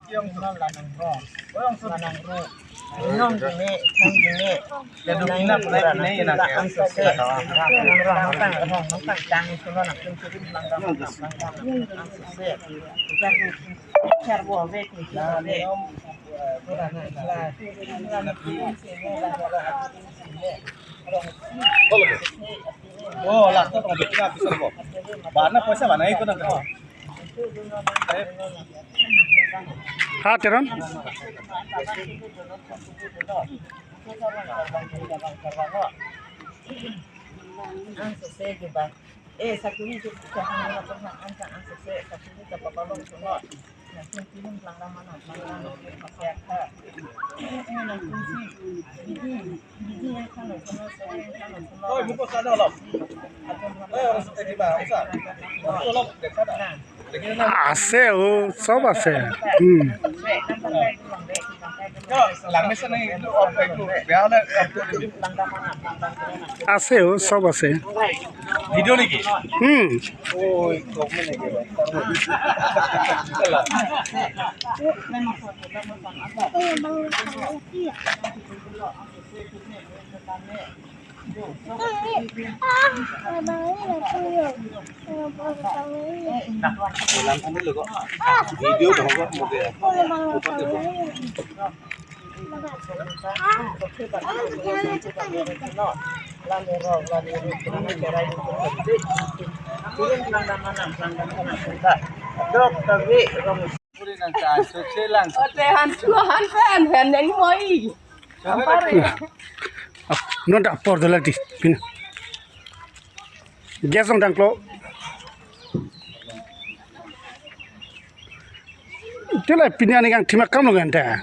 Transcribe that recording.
Yang lanang rong, orang lanang ro. Nong gini, nong gini. Jadi kita punya ini nak yang sese. Nong rong tang semua nak kunciri langgang langgang sese. Jadi cara buat itu cara deh. Orang ikhlas, orang sini, orang sini. Oh, lah tu pengadut kita bisa kok. Mana puasa mana ikut nanti. हाँ तेरन Oh, ibu kok sana loh. Harus di bawah, usah. Tolong dekat ada. আছে ও সব আছে Langnya sana itu apa itu? Biarlah. আছে ও সব আছে Video lagi. Oh, komen lagi. Lampu dulu kok. Video dong kok model. nonton por dulu di pina gesong dangklo itu lah pina nih yang timak kamu kan dah